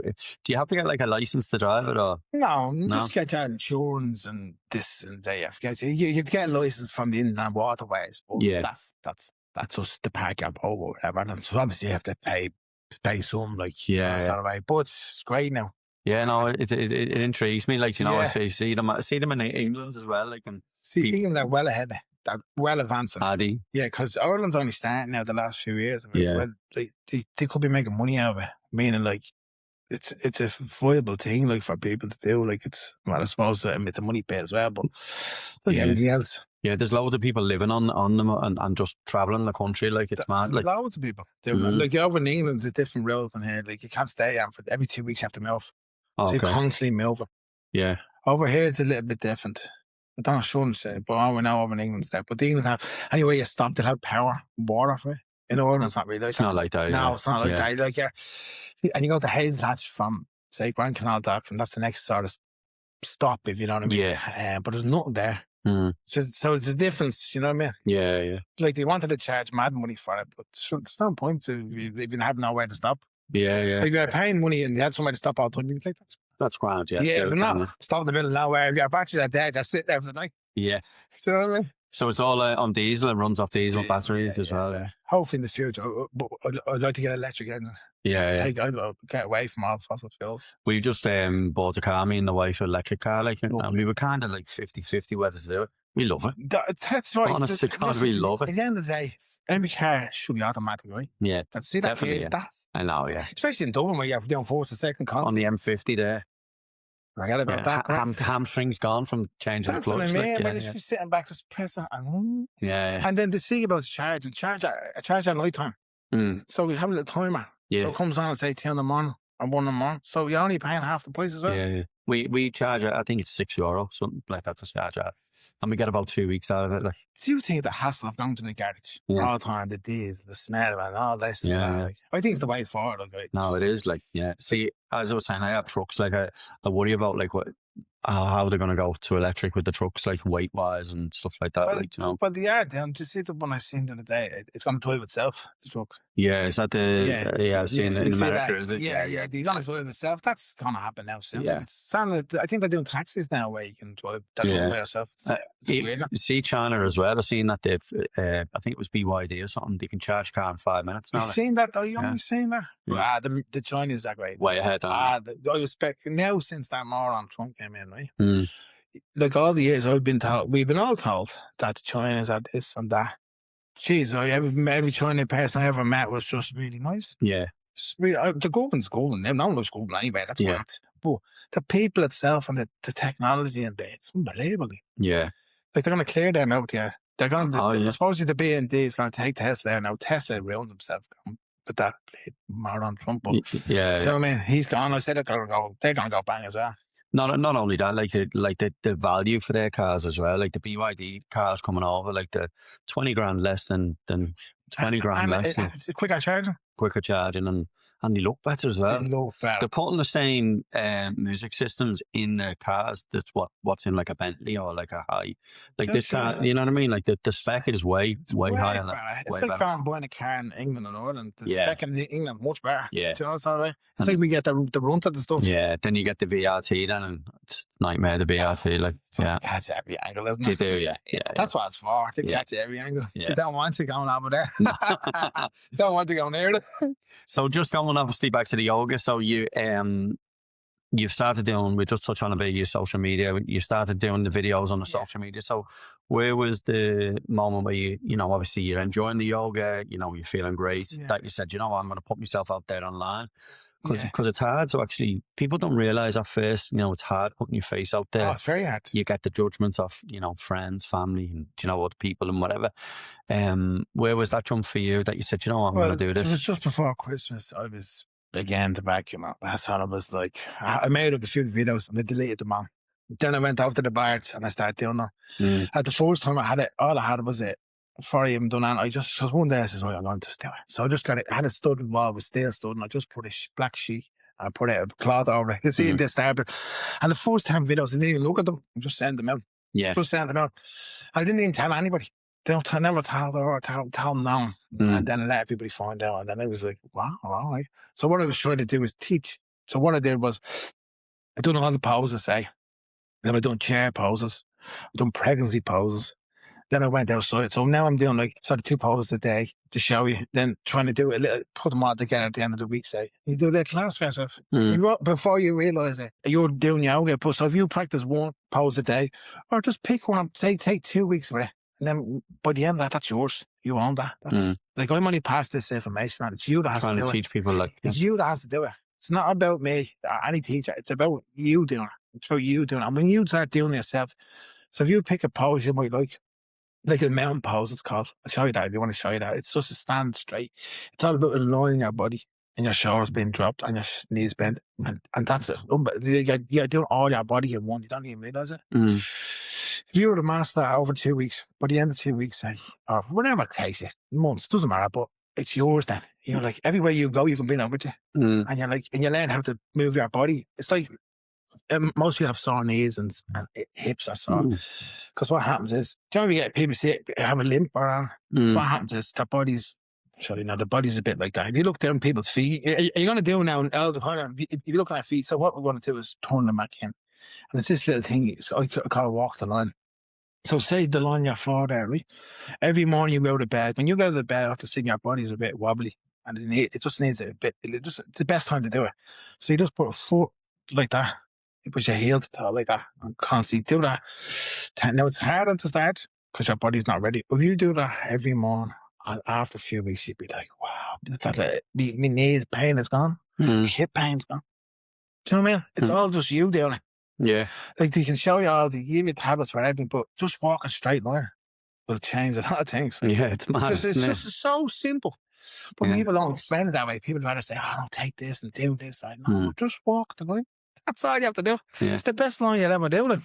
you have to get like a license to drive it, or no? Just get your insurance and this and that. You have to get a license from the inland waterways, but that's just the park your boat or whatever. And so obviously you have to pay some, like sort of way. But it's great now. Yeah, no, it intrigues me. Like, you know, I see them in England as well. Like, and England are well ahead. They're well advanced. Addy. Yeah, because Ireland's only starting now the last few years. I mean, well, they could be making money out of it. Meaning, like, it's a viable thing, like, for people to do. Like, I suppose it's a money pit as well, but like anything else. Yeah, there's loads of people living on them and just travelling the country. Like, it's mad. There's loads of people doing that. Like, over in England, it's a different road than here. Like, you can't stay on for every 2 weeks. You have to move. So you're constantly moving. Yeah. Over here, it's a little bit different. I don't know, shouldn't say, but we know over in England's there. But the England have, anyway, you stop, they'll have power, water for it. In Ireland, it's not really like that. It's not like that. No, it's not like that. Like, and you go to Hazelhatch from, say, Grand Canal Dock, and that's the next sort of stop, if you know what I mean. Yeah. But there's nothing there. So it's a difference, you know what I mean? Yeah. Like, they wanted to charge mad money for it, but there's no point to, if you have nowhere to stop. Yeah. If you're paying money and you had somewhere to stop all the time, you'd be like, that's grand, yeah. Yeah, if not, stop in the middle of nowhere. If your batteries are dead, just sit there for the night. Yeah. So, you know what I mean? So it's all on diesel, and runs off diesel batteries as well. Yeah. Hopefully in the future, but I'd like to get electric again. I'd get away from all fossil fuels. We just bought a car, me and the wife, an electric car, like, and we were kind of like 50-50 whether to do it. We love it. That's right. Honest to God, we love it. At the end of the day, every car should be automatic, right? Yeah. See that definitely. That. I know, yeah. Especially in Dublin where you have to force a second constant. On the M50 there. Forget about that. Hamstrings gone from changing the plugs. That's what I mean. When you should be sitting back, just press it. And then the see about charge at night time. So we have a little timer. Yeah. So it comes on at say 10 in the morning or 1 in the morning. So you're only paying half the price as well. Yeah. We charge it, I think it's €6, something like that to charge it. And we get about 2 weeks out of it. Like, do you think the hassle of going to the garage all the time, the diesel, the smell, and all this? I think it's the way forward. Like, no, it is. Like, see, as I was saying, I have trucks. Like, I worry about like how they're going to go to electric with the trucks, like weight wise and stuff like that. Well, like, you know. But they are down. To see the one I seen the other day, it's going to drive itself. The truck. Yeah, is that the? I've seen it in America. Is it? Yeah. They're going to drive itself. That's going to happen now soon. Yeah. I think they're doing taxis now where you can drive by yourself. See China as well. I've seen that they've. I think it was BYD or something. They can charge a car in 5 minutes now. You've seen that though? You only seen that? Yeah. The Chinese are great. Way ahead. I respect now since that moron Trump came in, right? Like all the years we've been all told that China's had this and that. Jeez, every Chinese person I ever met was just really nice. Yeah. The government's golden. No one looks golden anyway. That's what it's. But the people itself and the technology and it's unbelievable. Yeah. Like they're going to clear them out here. They're going to, supposedly the BND is going to take Tesla there now. Tesla ruined themselves with that moron Trump. But, so I mean, he's gone. I said they're going to go bang as well. Not only that, like the value for their cars as well. Like the BYD cars coming over, like the 20 grand less than 20 grand less. It's quicker charging. Quicker charging, and and they look better as They well. look better. They're putting the same music systems in their cars. That's what's in like a Bentley or like a high, like this car. You know what I mean? Like the spec is way higher. Better. It's Way like better. buying a car in England and Ireland. The Yeah. spec in England much better. Yeah. Do you know what I'm saying? It's like we get the runt of the stuff. Yeah. Then you get the VRT then, and it's nightmare the VRT. Like yeah, catch every angle, isn't they it? do. Yeah. That's what it's for. They Yeah. catch every angle. Yeah. They don't want you going over there. Don't want to go near it. So just going obviously back to the yoga. So you've started doing, we just touched on a bit of your social media. You started doing the videos on the social media. So where was the moment where you know, obviously you're enjoying the yoga, you know, you're feeling great, that you said, you know what, I'm going to put myself out there online? Because it's hard to actually, people don't realize at first, you know, it's hard putting your face out there. Oh, it's very hard. You get the judgments of, you know, friends, family, and, you know, other people and whatever. Where was that jump for you that you said, you know what, I'm going to do this? It was just before Christmas. I was began to vacuum up. That's all it was like. I made up a few videos and I deleted them all. Then I went out to the bar and I started doing them. At the first time I had it, all I had was it. Before I even done that, because one day I said, right, I'm going to just do it. So I just got it. I had a studded wall with steel stud, and I just put a black sheet and I put a cloth over it. You see, they started. And the first time videos, I didn't even look at them. I just sent them out. Just sent them out. I didn't even tell anybody. I never told her or tell them no. And then I let everybody find out. And then I was like, wow, all right. So what I was trying to do was teach. So what I did was, I done all the poses, and then I done chair poses, I done pregnancy poses. Then I went outside. So now I'm doing like sort of 2 poses a day to show you. Then trying to do a little, put them all together at the end of the week. Say, you do a little class for yourself. Before you realise it, you're doing yoga. So if you practice 1 pose a day, or just pick one, say take 2 weeks with it. And then by the end of that, that's yours. You own that. That's like, I'm only passed this information on. It's you that has to do it. Trying to teach people like... It's you that has to do it. It's not about me or any teacher. It's about you doing it. It's about you doing it. And when you start doing it yourself, so if you pick a pose you might like a mountain pose, it's called. I'll show you that if you want to show you that. It's just to stand straight. It's all about aligning your body and your shoulders being dropped and your knees bent. And that's it. You're doing all your body in one. You don't even realise it. If you were to master that over 2 weeks, by the end of 2 weeks, say, or whatever it takes you, months, doesn't matter, but it's yours then. You're like, everywhere you go, you can bring it with you. And you're like, and you learn how to move your body. It's like, most people have sore knees and hips are sore. Because what happens is, do you know, you get people have a limp around? What happens is their bodies, the body's a bit like that. If you look down people's feet, you're going to do now all the time. If you look at their feet, so what we're going to do is turn them back in. And it's this little thing, I call it walk the line. So say the line your floor there, right? Every morning you go to bed. When you go to bed after seeing your body's a bit wobbly and it just needs a bit, it's the best time to do it. So you just put a foot like that. You put your heel to toe like that and constantly do that. Now it's harder to start because your body's not ready. If you do that every morning, and after a few weeks, you'd be like, wow, my knees pain is gone. My hip pain's gone. Do you know what I mean? It's all just you doing it. Yeah. Like they can show you all, they give you tablets for everything, but just walk a straight line will change a lot of things. Yeah, it's mad. It's just so simple. But people don't explain it that way. People rather say, oh, don't take this and do this. No, just walk the line. That's all you have to do. Yeah. It's the best line you'll ever do.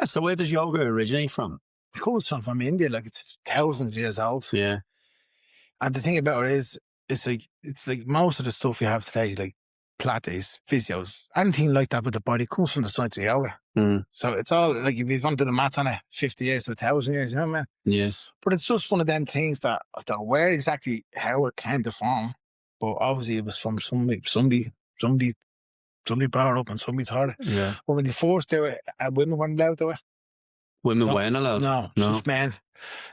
So where does yoga originate from? It comes from India, like it's thousands of years old. Yeah. And the thing about it is, it's like most of the stuff you have today, like Pilates, physios, anything like that with the body comes from the science of yoga. So it's all like, if you've gone to the maths on it, 50 years to 1,000 years, you know what I mean? Yeah. But it's just one of them things that I don't know where exactly how it came to form, but obviously it was from somebody brought it up and somebody taught it. Yeah. But when you forced to do it, women weren't allowed to do it. Women weren't allowed? No, just men.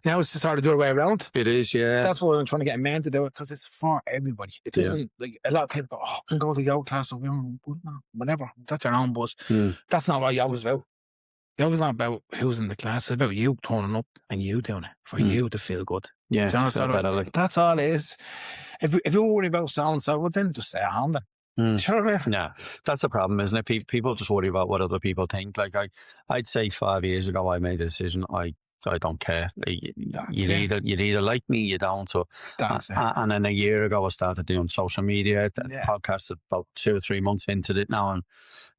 Now it's just hard to do it way around. It is, yeah. That's why I'm trying to get men to do it, because it's for everybody. It doesn't, like, a lot of people go, oh, I can go to yoga class or whatever. That's your own buzz. That's not what yoga's about. Yoga's not about who's in the class. It's about you turning up and you doing it for you to feel good. Yeah, that's all it is. If you worry about so-and-so, well, then just stay at home then. Sure, man. Yeah, that's a problem, isn't it? People just worry about what other people think. Like I'd say 5 years ago, I made a decision. I don't care. You'd either like me, you don't. So, and then a year ago, I started doing social media. Podcasts about 2 or 3 months into it now, and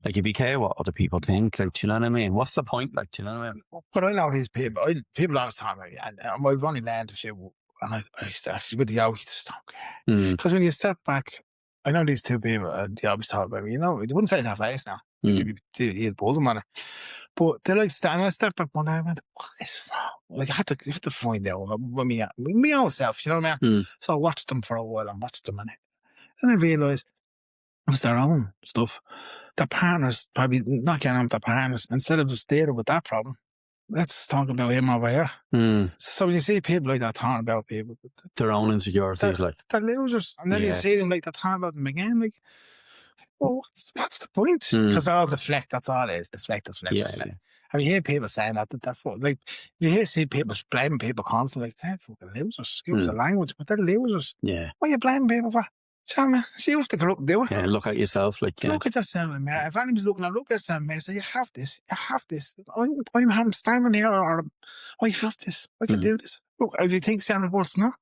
like, if you care what other people think, like, do you know what I mean? What's the point? Like, do you know what I mean? But I know these people. People always talk about it, and I've only learned a few. And I used to actually with the yoga, you just don't care, because when you step back I know these two people, they always talk about me, you know, they wouldn't say it that face now, because you'd pull them on it. But they're like, and I stepped back one day, I went, what is wrong? Like, you have to find out with me own self, you know what I mean? So I watched them for a while and watched them, and then I realised it was their own stuff. Their partners probably not getting on with their partners. Instead of just dealing with that problem, let's talk about him over here. So when you see people like that talking about people, their own insecurities, they're losers. And then you see them like they're talking about them again, like, well, what's the point? Because they're all deflect, that's all it is. Deflect. And you hear people saying that, like, you see people blaming people constantly, like, they're fucking losers, excuse the language, but they're losers. Yeah. What are you blaming people for? Tell me, see, you have to go up and do it. Yeah, look at yourself. Like, look at yourself in the mirror. If anybody's looking at, look at yourself in the mirror, say, you have this. I'm standing here, or I have this. I can do this. Look, if you think the end of the world's not,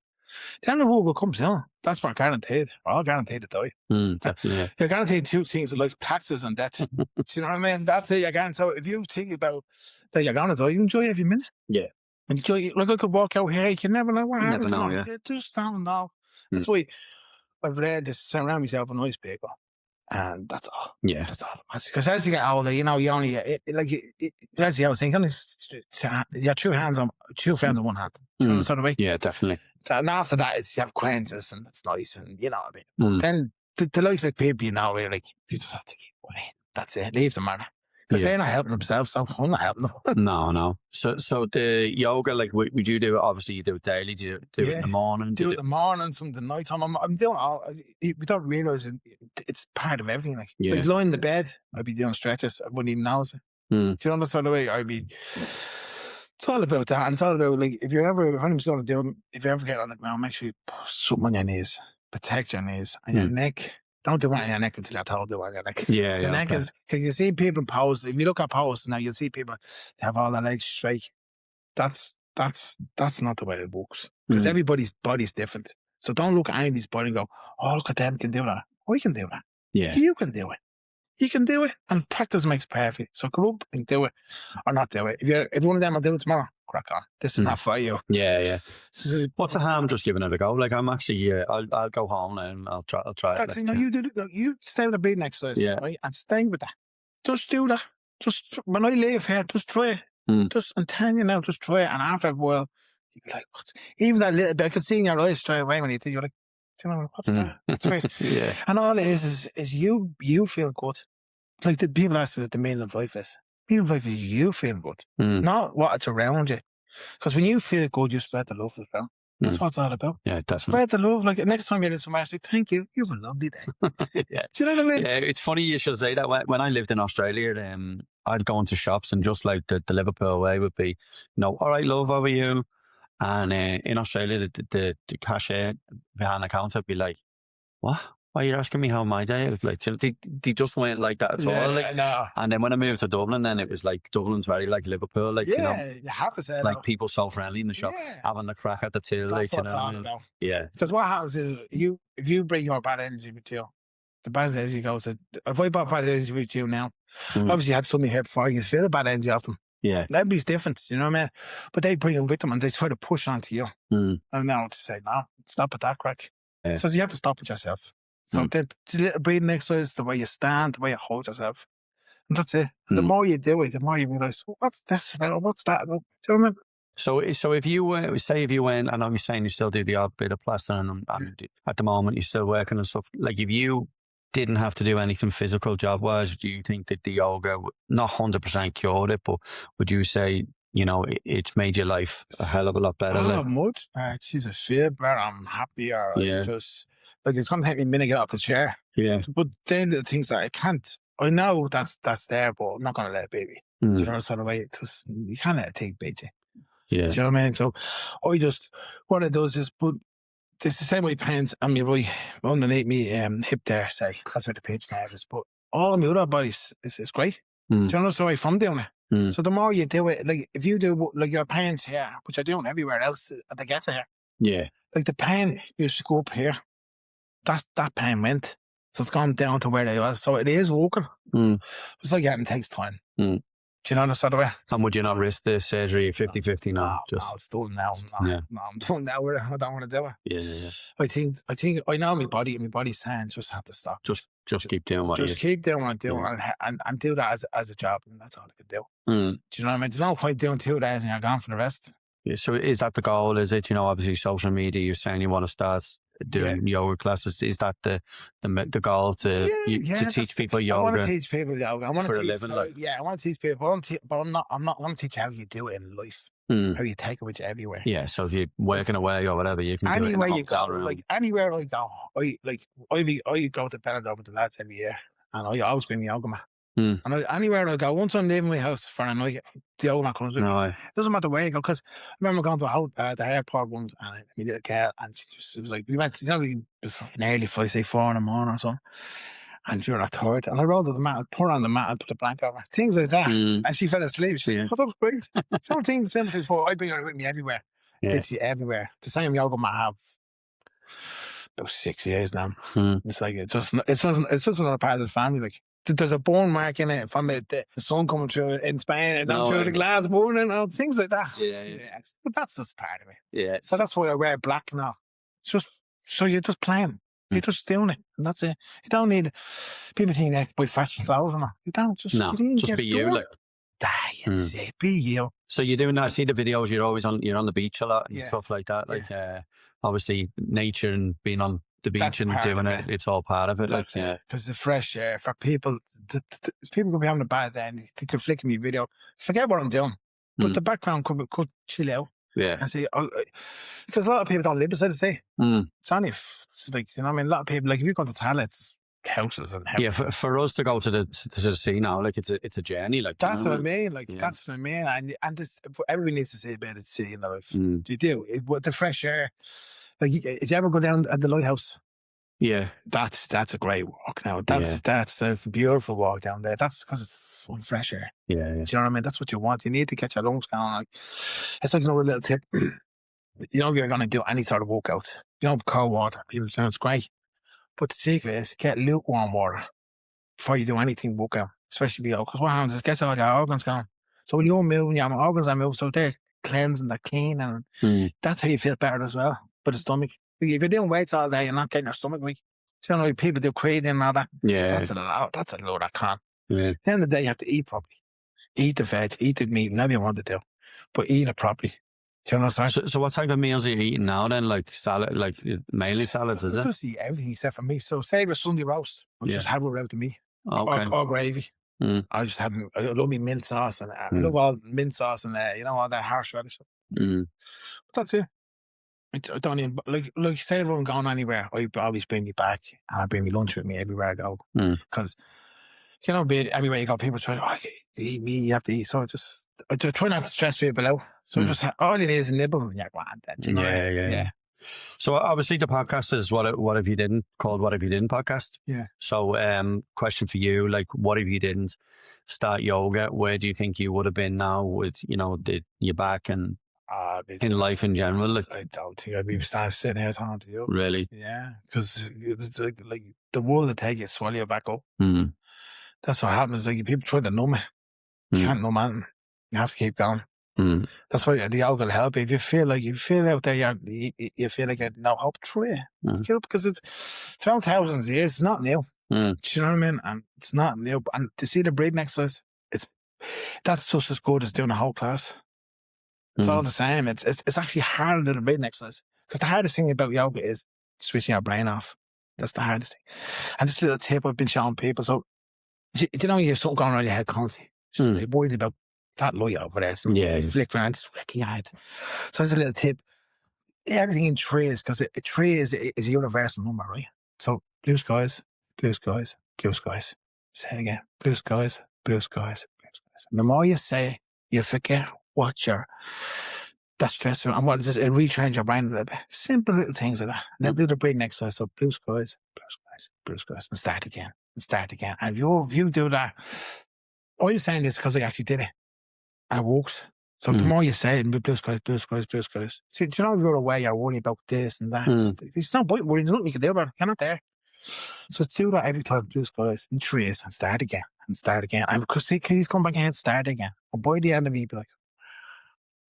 the end of the world will come soon. That's what guaranteed. We're all guaranteed to die. Definitely. Yeah. You're guaranteed two things, like taxes and debt. Do you know what I mean? That's it. You're guaranteed. So if you think about that you're going to die, you enjoy every minute. Yeah. Enjoy. Like, I could walk out here, you can never know what happens. Never know, yeah. You just don't know. That's why I've learned to surround myself with nice people, and that's all. Yeah, that's all. Because as you get older, you know, you only as the old saying, you have two friends on one hand. Do you know sort of way? Yeah, definitely. So, and after that, it's you have acquaintances, and it's nice, and you know what I mean. Then the likes of people, you know, really, you just have to keep away. That's it. Leave them, man. Because they're not helping themselves, so I'm not helping them. No. So the yoga, like, would you do it? Obviously, you do it daily. Do you do it in the morning? Do it in the morning, from the night time. I'm doing all. We don't realise it's part of everything. Like lying in the bed, I'd be doing stretches. I wouldn't even notice it. Do you know the sort of way I'd be? It's all about that, and it's all about, like, if anyone's going to do it, if you ever get on the ground, make sure you put something on your knees, protect your knees and your neck. Don't do it on your neck until you're told to do it on your neck. The neck is, because you see people pose. If you look at poses now, you'll see people, they have all their legs straight. That's not the way it works. Because everybody's body's different. So don't look at anybody's body and go, oh, look at them, can do that. I can do that. Yeah. You can do it. You can do it, and practice makes perfect. So go up and do it, or not do it. If one of them will do it tomorrow, crack on. This is not for you. Yeah. So, what's the harm just giving it a go? Like, I'm actually, I'll go home and I'll try it. You do it. You stay with the breathing exercise, right? And stay with that. Just do that. Just when I leave here, just try it. I'm telling you now, just try it. And after a while, you'll be like, what's even that little bit? I could see in your eyes straight away when you think, you're like, do you know what's that? That's weird. Yeah. And all it is you feel good. Like, the people ask what the meaning of life is. The meaning of life is you feel good, not what it's around you. Because when you feel good, you spread the love as well. That's what it's all about. Yeah, definitely. Spread the love. Like, next time you're in somewhere, say, thank you. You have a lovely day. Yeah. Do you know what I mean? Yeah, it's funny you should say that. When I lived in Australia, I'd go into shops, and just like the Liverpool way would be, you know, all right, love, how are you? And in Australia, the cashier behind the counter would be like, what? Why are you asking me how my day is? Like, they just went like that at all. Like, no. And then when I moved to Dublin, then it was like, Dublin's very like Liverpool. Like, you know, you have to say, like, people so friendly in the shop, having a crack at the till. That's like, what it's all about. Yeah. Because what happens is, if you bring your bad energy with you, the bad energy goes. If I brought bad energy with you now, obviously you had something here before, you feel the bad energy off them. Yeah. Everybody's different, you know what I mean? But they bring them with them, and they try to push onto you. And now to say, no, stop at that crack. Yeah. So you have to stop it yourself. So the little breathing exercise, the way you stand, the way you hold yourself. And that's it. And the more you do it, the more you realise, what's this about? What's that about? Do you know what I mean? So if you went, I know you're saying you still do the odd bit of plastering, and at the moment you're still working and stuff. Like, if you didn't have to do anything physical job-wise, do you think that the yoga, not 100% cured it, but would you say, you know, it's made your life a hell of a lot better? Oh, much. She's a feel better. I'm happier. Yeah. Just, like, it's going to take me a minute to get off the chair. Yeah. But then the things that I can't, I know that's there, but I'm not going to let it beat me. Do you know the sort of way? You can't let it take beat you. Yeah. Do you know what I mean? So what it does is put, it's the same way pains on me right underneath me hip there, say. That's where the pinch nerve is. But all on my other bodies is great. Do you know the way from doing it? So the more you do it, like, if you do, like, your pains here, which I do everywhere else, they get to here. Yeah. Like, the pain used to go up here. That pain went. So it's gone down to where they was. So it is working. It's like, it takes time. Do you know the sort of way? And would you not risk the surgery 50-50 now? No, it's done now. No, I'm done now. I don't want to do it. Yeah. I think I know my body. My body's saying just have to stop. Just keep doing what Just keep doing what I'm doing, and do that as a job, and that's all I can do. Do you know what I mean? There's no point doing 2 days and you're gone for the rest. Yeah, so is that the goal? Is it, obviously social media, you're saying you want to start doing yoga classes. Is that the goal to teach people yoga? I want to teach people yoga. I want for to a teach, living. Like, I want to teach people, but I'm not going to teach how you do it in life. How you take it with you everywhere. Yeah, so if you're working away or whatever, you can anywhere do it in you go. Like anywhere I go, I go to Benidorm with the lads every year, and I always bring my yoga mat. And anywhere I go, once I'm leaving my house for a night, the yoga mat comes with me. It doesn't matter where you go, because I remember going to the airport once, and my little girl, and it was like, we went, an early flight, say 4 a.m. or something, and you're not tired, and I rolled on the mat, put her on the mat, and put a blanket over, things like that, and she fell asleep. She said, "Oh, that was great." Some things, simple, but I bring her with me everywhere, literally everywhere. The same yoga mat I have about 6 years now. It's like it's just another part of the family. Like, there's a bone mark in it from the sun coming through in Spain, and then through the glass morning, and things like that. But that's just part of it. So that's why I wear black now. It's just so you're just playing. You're just doing it, and that's it. You don't need people think that buy fashion clothes and all. You don't just be you. Like, that's it. Be you. So you're doing that. I see the videos. You're always you're on the beach a lot and stuff like that. Like, obviously, nature and being on the beach and doing it. It's all part of it. Because the fresh air for people, people could be having a bad day and they could flick me video. Forget what I'm doing, but the background could chill out. And see, because a lot of people don't live beside the sea. It's only like, you know what I mean. A lot of people, like, if you go to Thailand, it's houses and houses. Yeah, for us to go to the sea now, like, it's a journey. Like, that's what I mean. Like, that's what I mean. And this, everybody needs to see a bit of the sea in their life. You do with the fresh air. Like, did you ever go down at the lighthouse? Yeah, that's a great walk. Now that's a beautiful walk down there. That's because it's full fresh air. Do you know what I mean? That's what you want. You need to get your lungs going. Like, it's like another little tip. If you're going to do any sort of workout, cold water. People say it's great, but the secret is get lukewarm water before you do anything workout, especially because what happens is it gets all your organs going. So when you're moving, your organs are moving, so they're cleansing, they're clean, and that's how you feel better as well. But the stomach. If you're doing weights all day, you're not getting your stomach weak. So, people do creatine and all that. That's a load of con. At the end of the day, you have to eat properly. Eat the veg, eat the meat, whatever you want to do. But eat it properly. Do you know what I'm saying? So what type of meals are you eating now then? Like salad, like mainly salads, is it? I just eat everything except for meat. So say a Sunday roast, I'll just have it without the meat. Or gravy. I just have, I love me mint sauce, and I love all mint sauce and all that horseradish stuff. But that's it. I don't even, like say if I'm going anywhere, I always bring me back, and I bring me lunch with me everywhere I go. Because, everywhere you go, people try to, you eat meat, you have to eat. So I just try not to stress people out. So just all you need is a nibble, and you're like, So obviously the podcast is what if you didn't podcast. So question for you, like, what if you didn't start yoga? Where do you think you would have been now with your back and in life in general? Like, I don't think I'd be sitting here talking to you. Really? Yeah, because it's like the world will take you, swallow you back up. That's what happens. Like, people try to numb it. You can't numb it. You have to keep going. That's why the yoga will help you. If you feel out there, you feel like you have no hope, try it. Let's get up, because it's around thousands of years. It's not new. Do you know what I mean? And it's not new. And to see the breathing exercise, that's just as good as doing a whole class. It's all the same. It's actually harder than a breathing exercise, because the hardest thing about yoga is switching your brain off. That's the hardest thing. And this little tip I've been showing people. So, you have something going on in your head constantly. You're worried about that light over there. Flickering, and it's flicking your head. So there's a little tip. Everything in trees, because a tree is a universal number, right? So blue skies, blue skies, blue skies. Say it again. Blue skies, blue skies, blue skies. And the more you say, you forget what that's stressful, and what it retrains your brain a little bit. Simple little things like that. And then do the breathing exercise. So blue skies, blue skies, blue skies, and start again, and start again. And if you do that, all you're saying is because I actually did it, and it works. So the more you say it, blue skies, blue skies, blue skies. See, do you know if you're away, you're worrying about this and that. It's not worrying. There's nothing you can do about it. You're not there. So do that every time, blue skies, and trees, and start again. and start again. And because he's come back and start again. And by the end of it, he'd be like,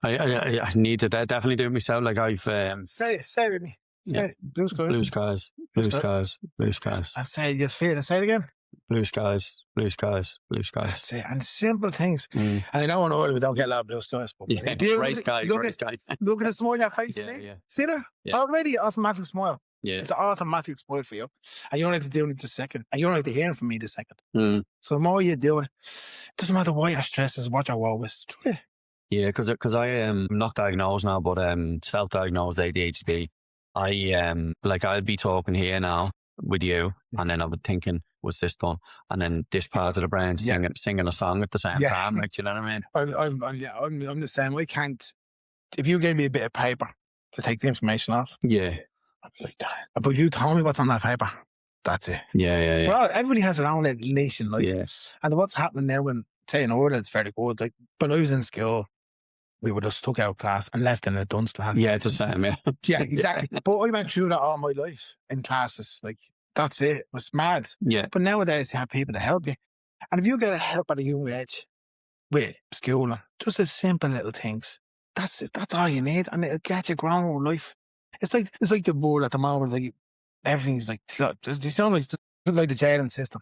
I need to definitely do it myself. Like I've say it with me. Say it. Blue skies. blue skies, blue skies, blue skies, And say you feel it. Say it again. blue skies, blue skies, blue skies. That's it. And simple things. Mm. And I know in order we don't get a lot of blue skies, but Yeah, grey skies, grey skies. look at the smile on your face. Yeah, see? yeah. See there? Yeah. Already automatic smile. Yeah. It's an automatic smile for you. And you don't have to do it the second. And you don't have to hear it from me the second. Mm. So the more you do it, doesn't matter why your stress is, what your woe is. Try it. Yeah, because I am not diagnosed now, but self-diagnosed ADHD. I'll be talking here now with you, and then I'll be thinking, was this done? And then this part of the brain singing a song at the same time. Like, do you know what I mean? I'm the same. I can't. If you gave me a bit of paper to take the information off, Yeah. I'd be like that. But you told me what's on that paper. That's it. Yeah. Well, everybody has their own little niche in life. Yeah. And what's happening now when, say, in order, it's very good. Like, when I was in school, we would just took out class and left in a dunce class. Yeah, it's the same, yeah. Yeah, exactly. But I went through that all my life in classes. Like, that's it. It was mad. Yeah. But nowadays, you have people to help you. And if you get help at a young age with schooling, just the simple little things, that's it. That's all you need. And it'll get you growing with life. It's like the world at the moment. Like, everything's like, it's almost like the jailing system.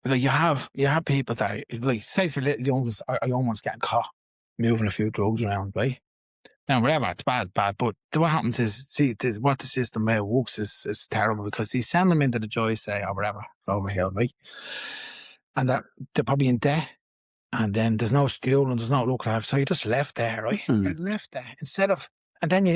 Like, you have people that, like, say for little youngers, or young ones getting caught moving a few drugs around, right? Now, whatever, it's bad, but what happens is, what the system works is terrible, because they send them into the joy, say, or whatever, over here, right? And that they're probably in debt, and then there's no school and there's no local life, so you're just left there, right? You're left there instead of, and then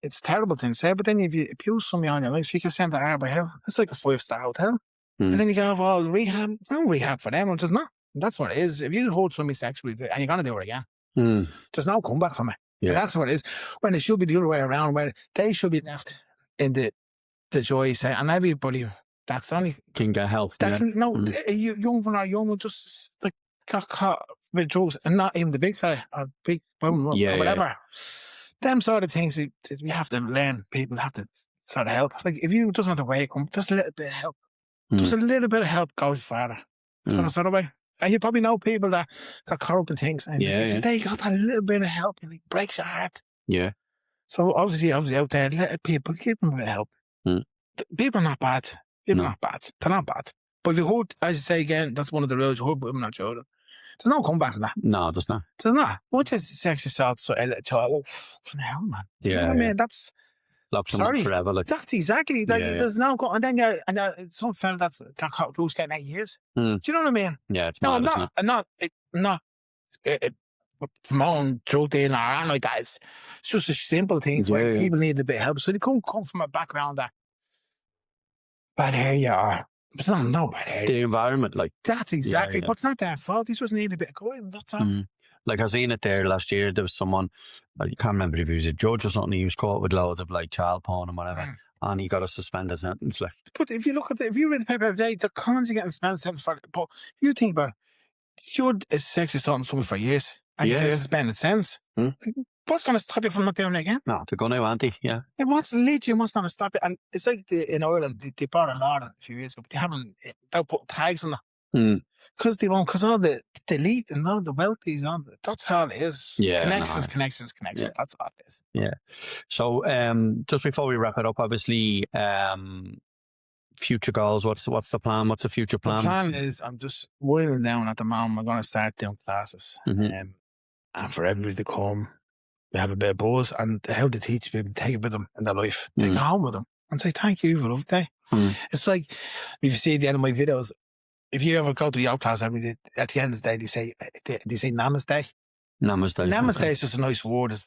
it's terrible to say, but then if you abuse somebody on your life, you can send to Arbor Hill. It's like a 5-star hotel, and then you go, well, rehab. No rehab for them, it's not. That's what it is. If you hold somebody sexually, and you're gonna do it again. There's no comeback from it. Yeah. And that's what it is. When it should be the other way around, where they should be left in the joy, say, and everybody that's only can get help. No, a young one or young one just like got caught with drugs, and not even the big fella or big woman or whatever. Yeah. Them sort of things we have to learn. People have to sort of help. Like, if you doesn't have to wake up, just a little bit of help. Just a little bit of help goes farther. Sort of way. And you probably know people that got corrupt and things, and if they got a little bit of help, and it breaks your heart. Yeah. So obviously out there, let people give them a bit of help. People are not bad. People are not bad. They're not bad. But if you hold, as you say again, that's one of the rules. You hold women or children. There's no comeback from that. No, there's not. There's not. Once you sex yourself to a little child, fucking hell, man. You know what I mean? That's locks them up forever. Like. That's exactly. There's no go, and then some fella that's got caught drugs getting 8 years. Do you know what I mean? Yeah, it's mad, I'm not promoting drug dealing or anything like that. It's just a simple things where people need a bit of help. So they come from a background that bad area or it's not bad area. The environment, like that's exactly. But it's not their fault. They just need a bit of guidance. That's all. Like, I seen it there last year. There was someone, I can't remember if he was a judge or something. He was caught with loads of like child porn and whatever, and he got a suspended sentence. Like, but if you look at if you read the paper every day, they're constantly getting suspended sentence for it. But you think about it, you're sexually assaulting someone for years, and you get a suspended sentence. What's going to stop you from not doing it again? No, they're going to, aren't they? What's going to stop it? And it's like in Ireland, they bought a law a few years ago, but they haven't. They'll put tags on them. Because they won't, because all the elite and all the wealthies on it. That's how it is. Connections. Yeah. That's all it is. Yeah. So, just before we wrap it up, obviously, future goals. What's the plan? What's the future plan? The plan is I'm just winding down at the moment. I'm going to start doing classes, and for everybody to come, we have a bit of buzz and how to teach people to take it with them in their life, take it home with them, and say thank you for a lovely day. It's like if you see at the end of my videos. If you ever go to yoga class every day, at the end of the day, they say namaste. Namaste is just a nice word.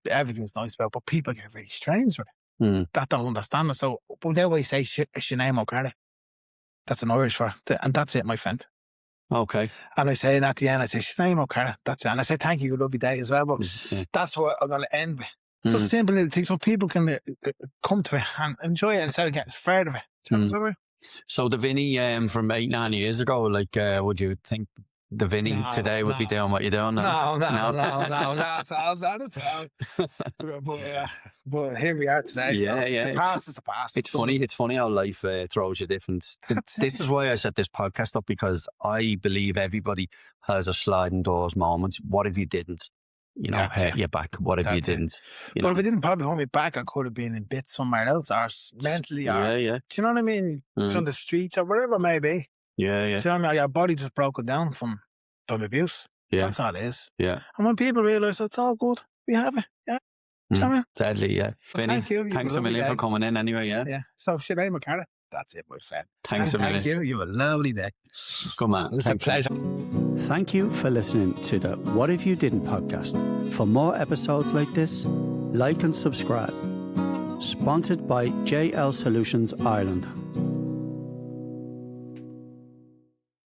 Everything's nice about it, but people get really strange with it. That don't understand it. So, but they always say, Sinead O'Carra. That's an Irish word. And that's it, my friend. Okay. And I say, and at the end, I say, Sinead O'Carra. That's it. And I say, thank you, lovely day as well. But that's what I'm going to end with. So simple little things so people can come to it and enjoy it instead of getting scared of it. So the Vinny from 8-9 years ago, like, would you think the Vinny No, today would be no. doing what you're doing. No, that's all. But here we are today. Yeah, so yeah, the past is the past. It's funny. It's funny how life throws you different. This is why I set this podcast up, because I believe everybody has a sliding doors moment. What if you didn't? You know, That's hurt it. your back. What if you That's it. didn't? You But know? if it didn't probably hold me back, I could have been in bits somewhere else, or mentally, or Yeah, yeah, do you know what I mean? Mm. On the streets or wherever it may be. yeah, yeah, Do you know what I mean? Your body just broken down from abuse. yeah, That's all it is. yeah. And when people realise it's all good, we have it. Yeah. Do you know what I mean? Deadly, yeah. Well, Vinny, thank you. You thanks have a a lovely million for day. coming in anyway, yeah? Yeah. So, should I McCarthy? That's it, my friend. Thanks a million. Thank you. You have a lovely day. Come on. It was a Thanks pleasure. Thank you for listening to the What If You Didn't podcast. For more episodes like this, like and subscribe. Sponsored by JL Solutions Ireland.